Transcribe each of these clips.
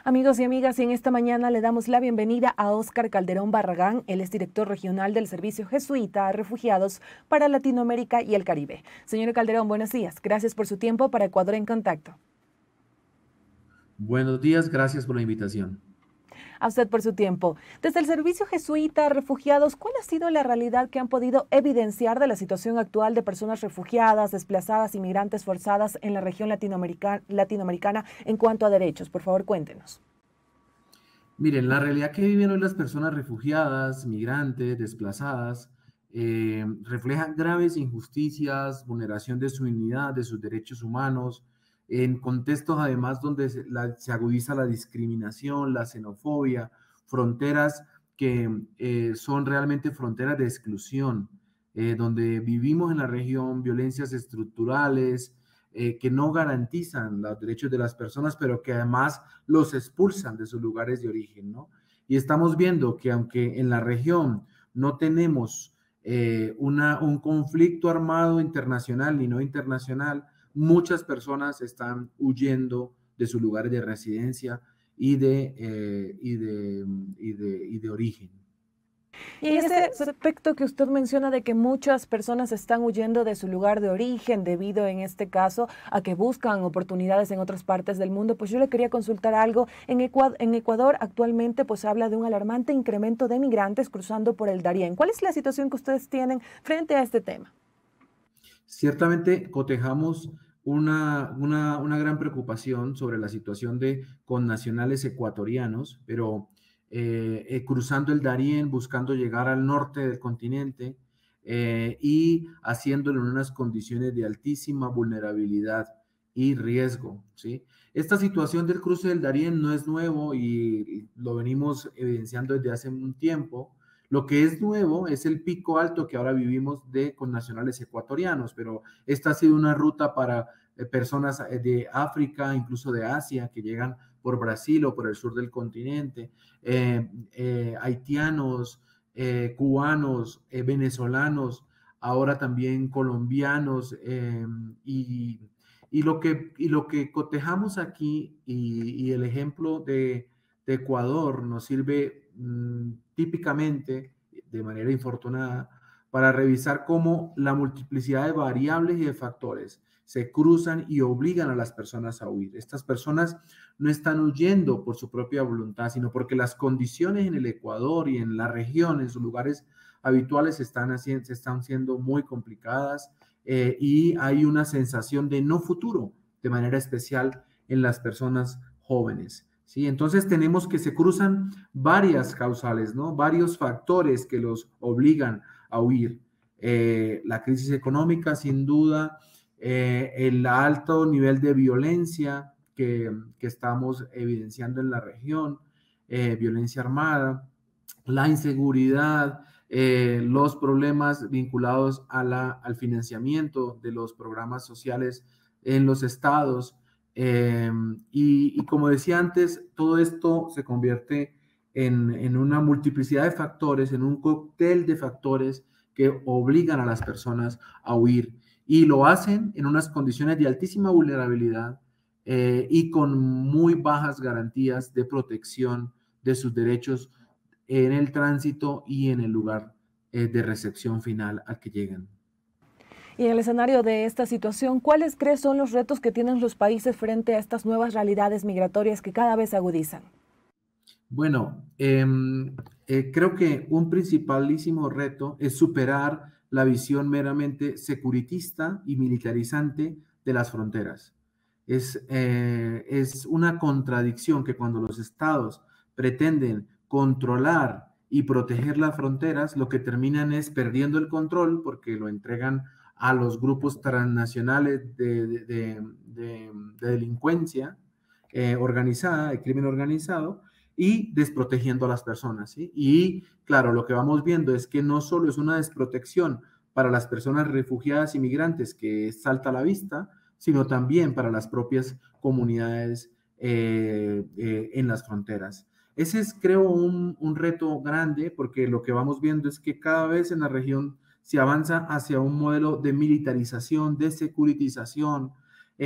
Amigos y amigas, y en esta mañana le damos la bienvenida a Óscar Calderón Barragán. Él es director regional del Servicio Jesuita a Refugiados para Latinoamérica y el Caribe. Señor Calderón, buenos días. Gracias por su tiempo para Ecuador en Contacto. Buenos días, gracias por la invitación. A usted por su tiempo. Desde el Servicio Jesuita a Refugiados, ¿cuál ha sido la realidad que han podido evidenciar de la situación actual de personas refugiadas, desplazadas, inmigrantes forzadas en la región latinoamericana en cuanto a derechos? Por favor, cuéntenos. Miren, la realidad que viven hoy las personas refugiadas, migrantes, desplazadas, reflejan graves injusticias, vulneración de su dignidad, de sus derechos humanos, en contextos además donde se agudiza la discriminación, la xenofobia, fronteras que son realmente fronteras de exclusión, donde vivimos en la región violencias estructurales, que no garantizan los derechos de las personas, pero que además los expulsan de sus lugares de origen, ¿no? Y estamos viendo que aunque en la región no tenemos un conflicto armado internacional ni no internacional, muchas personas están huyendo de sus lugares de residencia y de origen. Y en ese aspecto que usted menciona de que muchas personas están huyendo de su lugar de origen debido, en este caso, a que buscan oportunidades en otras partes del mundo, pues yo le quería consultar algo. En Ecuador actualmente pues habla de un alarmante incremento de migrantes cruzando por el Darién. ¿Cuál es la situación que ustedes tienen frente a este tema? Ciertamente cotejamos una gran preocupación sobre la situación de connacionales ecuatorianos, pero cruzando el Darién, buscando llegar al norte del continente y haciéndolo en unas condiciones de altísima vulnerabilidad y riesgo, ¿sí? Esta situación del cruce del Darién no es nuevo y lo venimos evidenciando desde hace un tiempo. Lo que es nuevo es el pico alto que ahora vivimos de connacionales ecuatorianos, pero esta ha sido una ruta para personas de África, incluso de Asia, que llegan por Brasil o por el sur del continente, haitianos, cubanos, venezolanos, ahora también colombianos, y lo que cotejamos aquí y el ejemplo de Ecuador nos sirve típicamente, de manera infortunada, para revisar cómo la multiplicidad de variables y de factores se cruzan y obligan a las personas a huir. Estas personas no están huyendo por su propia voluntad, sino porque las condiciones en el Ecuador y en la región, en sus lugares habituales, se están siendo muy complicadas y hay una sensación de no futuro, de manera especial en las personas jóvenes. ¿Sí? Entonces tenemos que se cruzan varias causales, ¿no? Varios factores que los obligan a huir. La crisis económica, sin duda, el alto nivel de violencia que estamos evidenciando en la región, violencia armada, la inseguridad, los problemas vinculados al financiamiento de los programas sociales en los estados. Y como decía antes, todo esto se convierte en una multiplicidad de factores, en un cóctel de factores que obligan a las personas a huir. Y lo hacen en unas condiciones de altísima vulnerabilidad y con muy bajas garantías de protección de sus derechos en el tránsito y en el lugar de recepción final al que llegan. Y en el escenario de esta situación, ¿cuáles crees son los retos que tienen los países frente a estas nuevas realidades migratorias que cada vez se agudizan? Bueno, creo que un principalísimo reto es superar la visión meramente securitista y militarizante de las fronteras. Es una contradicción que cuando los estados pretenden controlar y proteger las fronteras, lo que terminan es perdiendo el control porque lo entregan a los grupos transnacionales de delincuencia organizada, de crimen organizado, y desprotegiendo a las personas, ¿sí? Y claro, lo que vamos viendo es que no solo es una desprotección para las personas refugiadas y migrantes que salta a la vista, sino también para las propias comunidades en las fronteras. Ese es, creo, un reto grande porque lo que vamos viendo es que cada vez en la región se avanza hacia un modelo de militarización, de securitización,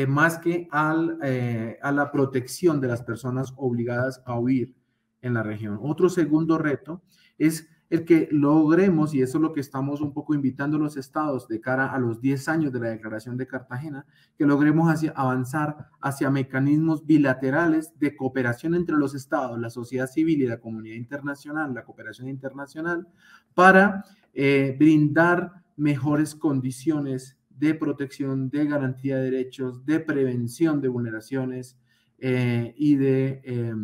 más que a la protección de las personas obligadas a huir en la región. Otro segundo reto es el que logremos, y eso es lo que estamos un poco invitando a los estados de cara a los 10 años de la Declaración de Cartagena, que logremos avanzar hacia mecanismos bilaterales de cooperación entre los estados, la sociedad civil y la comunidad internacional, la cooperación internacional, para brindar mejores condiciones de protección, de garantía de derechos, de prevención de vulneraciones y de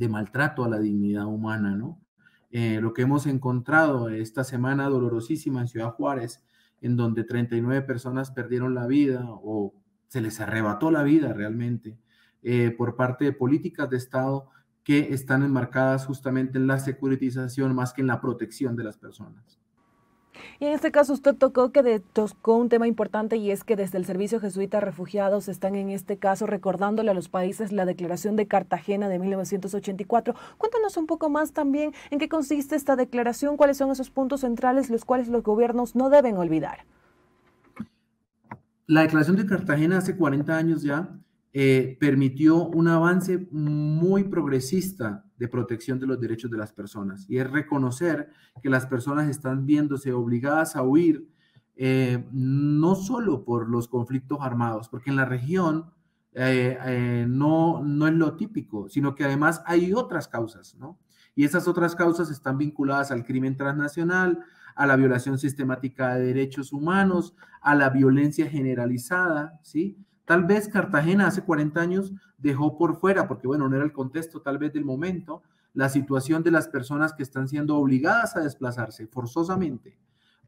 maltrato a la dignidad humana, ¿no? Lo que hemos encontrado esta semana dolorosísima en Ciudad Juárez, en donde 39 personas perdieron la vida o se les arrebató la vida realmente por parte de políticas de Estado que están enmarcadas justamente en la securitización más que en la protección de las personas. Y en este caso usted tocó un tema importante y es que desde el Servicio Jesuita Refugiados están en este caso recordándole a los países la Declaración de Cartagena de 1984. Cuéntanos un poco más también en qué consiste esta declaración, cuáles son esos puntos centrales los cuales los gobiernos no deben olvidar. La Declaración de Cartagena hace 40 años ya permitió un avance muy progresista de protección de los derechos de las personas, y es reconocer que las personas están viéndose obligadas a huir no solo por los conflictos armados, porque en la región no es lo típico, sino que además hay otras causas, ¿no? Y esas otras causas están vinculadas al crimen transnacional, a la violación sistemática de derechos humanos, a la violencia generalizada, ¿sí? Tal vez Cartagena hace 40 años dejó por fuera, porque bueno, no era el contexto tal vez del momento, la situación de las personas que están siendo obligadas a desplazarse forzosamente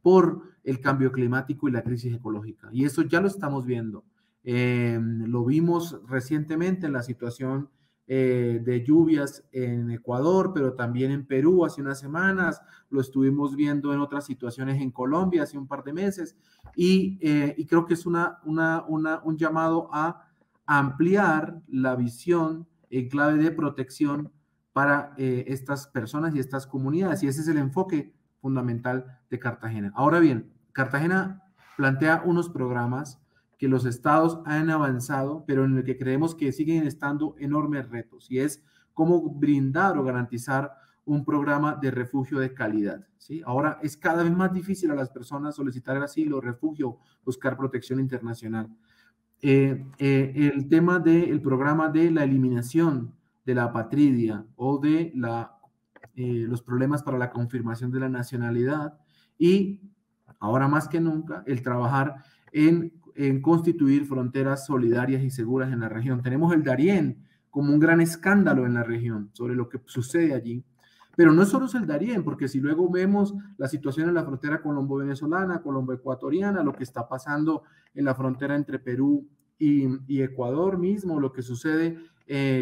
por el cambio climático y la crisis ecológica. Y eso ya lo estamos viendo. Lo vimos recientemente en la situación de lluvias en Ecuador, pero también en Perú hace unas semanas, lo estuvimos viendo en otras situaciones en Colombia hace un par de meses, y creo que es un llamado a ampliar la visión en clave de protección para estas personas y estas comunidades, y ese es el enfoque fundamental de Cartagena. Ahora bien, Cartagena plantea unos programas que los estados han avanzado, pero en el que creemos que siguen estando enormes retos, y es cómo brindar o garantizar un programa de refugio de calidad, ¿sí? Ahora es cada vez más difícil a las personas solicitar asilo, refugio, buscar protección internacional. El tema del programa de la eliminación de la apatridia o de los problemas para la confirmación de la nacionalidad, y ahora más que nunca el trabajar en constituir fronteras solidarias y seguras en la región. Tenemos el Darién como un gran escándalo en la región sobre lo que sucede allí, pero no solo es el Darién, porque si luego vemos la situación en la frontera colombo-venezolana, colombo-ecuatoriana, lo que está pasando en la frontera entre Perú y Ecuador mismo, lo que sucede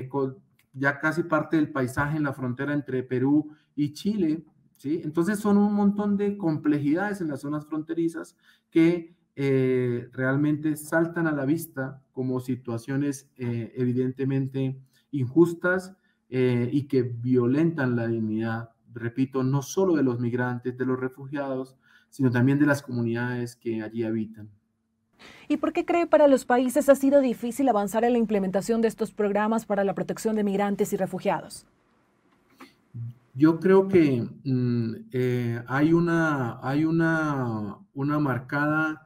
con ya casi parte del paisaje en la frontera entre Perú y Chile, ¿sí? Entonces son un montón de complejidades en las zonas fronterizas que realmente saltan a la vista como situaciones evidentemente injustas y que violentan la dignidad, repito, no solo de los migrantes, de los refugiados, sino también de las comunidades que allí habitan. ¿Y por qué cree para los países ha sido difícil avanzar en la implementación de estos programas para la protección de migrantes y refugiados? Yo creo que hay una marcada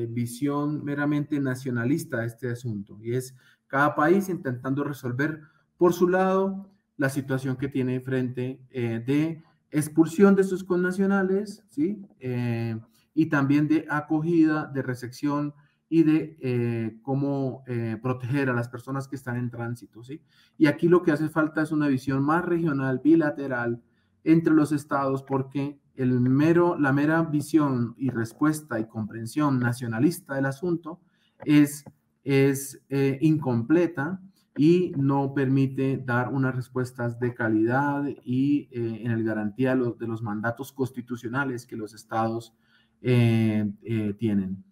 visión meramente nacionalista de este asunto, y es cada país intentando resolver por su lado la situación que tiene frente de expulsión de sus connacionales, ¿sí? Y también de acogida, de recepción y de cómo proteger a las personas que están en tránsito, ¿sí? Y aquí lo que hace falta es una visión más regional, bilateral, entre los estados, porque la mera visión y respuesta y comprensión nacionalista del asunto es incompleta y no permite dar unas respuestas de calidad y en el garantía de los mandatos constitucionales que los estados tienen.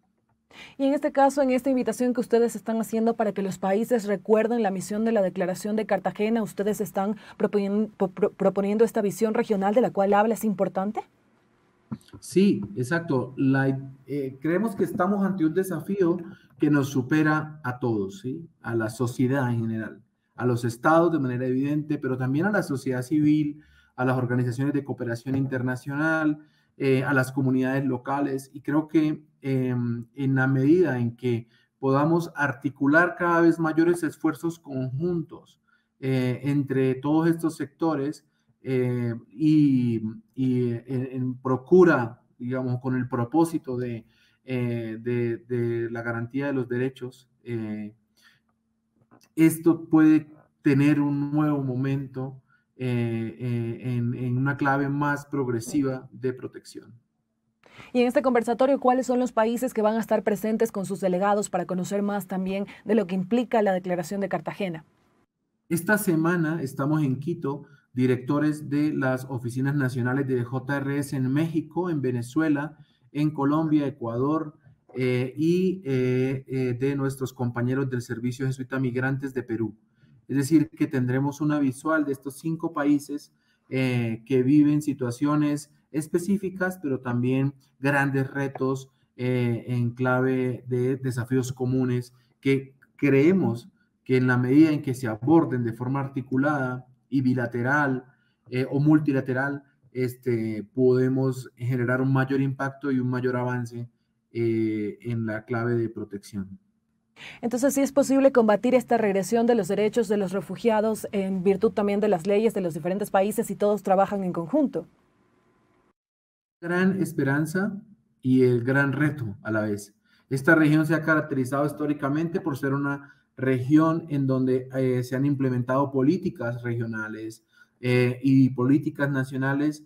Y en este caso, en esta invitación que ustedes están haciendo para que los países recuerden la misión de la Declaración de Cartagena, ¿ustedes están proponiendo esta visión regional de la cual habla? ¿Es importante? Sí, exacto. Creemos que estamos ante un desafío que nos supera a todos, ¿sí? A la sociedad en general, a los estados de manera evidente, pero también a la sociedad civil, a las organizaciones de cooperación internacional, a las comunidades locales. Y creo que en la medida en que podamos articular cada vez mayores esfuerzos conjuntos entre todos estos sectores y en procura, digamos, con el propósito de la garantía de los derechos, esto puede tener un nuevo momento en una clave más progresiva de protección. Y en este conversatorio, ¿cuáles son los países que van a estar presentes con sus delegados para conocer más también de lo que implica la Declaración de Cartagena? Esta semana estamos en Quito, directores de las oficinas nacionales de JRS en México, en Venezuela, en Colombia, Ecuador de nuestros compañeros del Servicio Jesuita Migrantes de Perú. Es decir, que tendremos una visual de estos 5 países que viven situaciones específicas, pero también grandes retos en clave de desafíos comunes que creemos que en la medida en que se aborden de forma articulada y bilateral o multilateral, podemos generar un mayor impacto y un mayor avance en la clave de protección. Entonces, sí es posible combatir esta regresión de los derechos de los refugiados en virtud también de las leyes de los diferentes países y todos trabajan en conjunto. Gran esperanza y el gran reto a la vez. Esta región se ha caracterizado históricamente por ser una región en donde se han implementado políticas regionales y políticas nacionales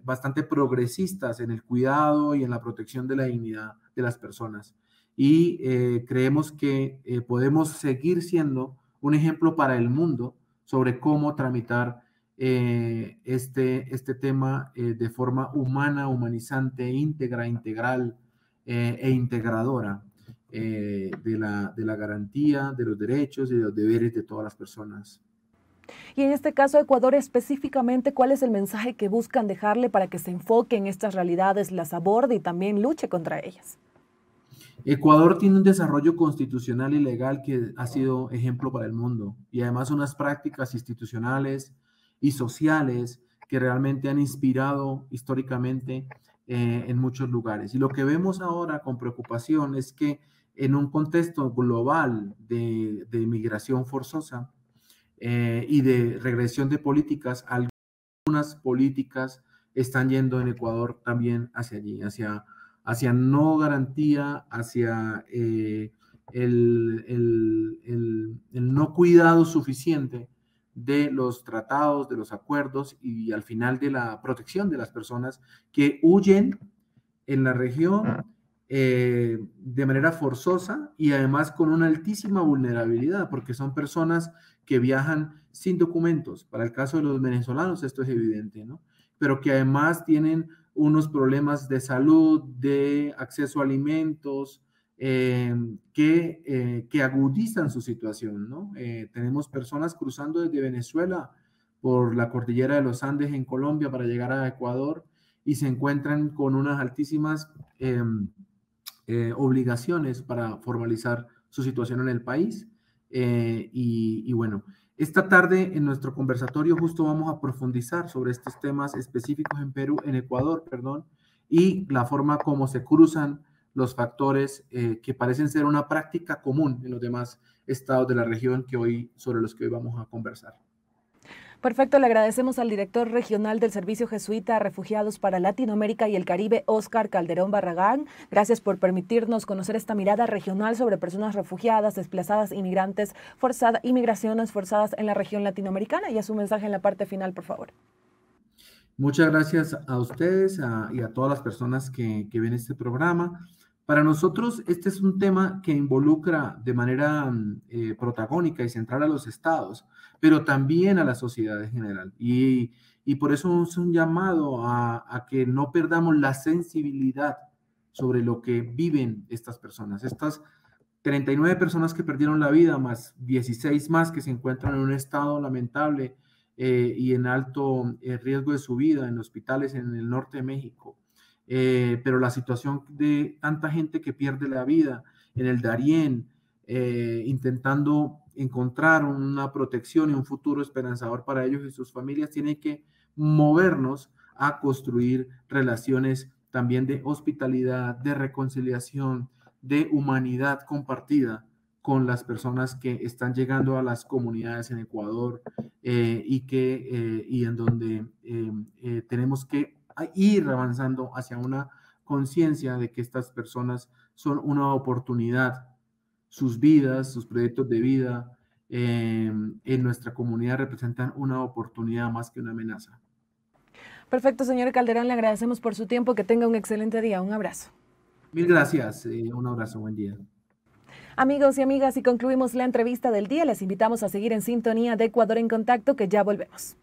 bastante progresistas en el cuidado y en la protección de la dignidad de las personas. Y creemos que podemos seguir siendo un ejemplo para el mundo sobre cómo tramitar este tema de forma humana, humanizante, íntegra, integral e integradora de la garantía de los derechos y de los deberes de todas las personas. Y en este caso, Ecuador específicamente, ¿cuál es el mensaje que buscan dejarle para que se enfoque en estas realidades, las aborde y también luche contra ellas? Ecuador tiene un desarrollo constitucional y legal que ha sido ejemplo para el mundo y además unas prácticas institucionales y sociales que realmente han inspirado históricamente en muchos lugares. Y lo que vemos ahora con preocupación es que en un contexto global de migración forzosa y de regresión de políticas, algunas políticas están yendo en Ecuador también hacia allí, hacia no garantía, hacia el no cuidado suficiente de los tratados, de los acuerdos y al final de la protección de las personas que huyen en la región de manera forzosa y además con una altísima vulnerabilidad, porque son personas que viajan sin documentos. Para el caso de los venezolanos esto es evidente, ¿no? Pero que además tienen unos problemas de salud, de acceso a alimentos, que agudizan su situación, ¿no? Tenemos personas cruzando desde Venezuela por la cordillera de los Andes en Colombia para llegar a Ecuador y se encuentran con unas altísimas obligaciones para formalizar su situación en el país. Y bueno, esta tarde en nuestro conversatorio justo vamos a profundizar sobre estos temas específicos en Ecuador, perdón, y la forma como se cruzan los factores que parecen ser una práctica común en los demás estados de la región sobre los que hoy vamos a conversar. Perfecto, le agradecemos al director regional del Servicio Jesuita a Refugiados para Latinoamérica y el Caribe, Óscar Calderón Barragán. Gracias por permitirnos conocer esta mirada regional sobre personas refugiadas, desplazadas, inmigrantes, inmigraciones forzadas en la región latinoamericana. Y a su mensaje en la parte final, por favor. Muchas gracias a ustedes y a todas las personas que ven este programa. Para nosotros, este es un tema que involucra de manera protagónica y central a los estados, pero también a la sociedad en general. Y por eso es un llamado a que no perdamos la sensibilidad sobre lo que viven estas personas. Estas 39 personas que perdieron la vida, más 16 más que se encuentran en un estado lamentable y en alto riesgo de su vida en hospitales en el norte de México. Pero la situación de tanta gente que pierde la vida en el Darién, intentando encontrar una protección y un futuro esperanzador para ellos y sus familias, tiene que movernos a construir relaciones también de hospitalidad, de reconciliación, de humanidad compartida con las personas que están llegando a las comunidades en Ecuador y en donde tenemos que ir avanzando hacia una conciencia de que estas personas son una oportunidad, sus vidas, sus proyectos de vida en nuestra comunidad representan una oportunidad más que una amenaza. Perfecto, señor Calderón, le agradecemos por su tiempo, que tenga un excelente día, un abrazo. Mil gracias, un abrazo, buen día. Amigos y amigas, y concluimos la entrevista del día. Les invitamos a seguir en sintonía de Ecuador en Contacto, que ya volvemos.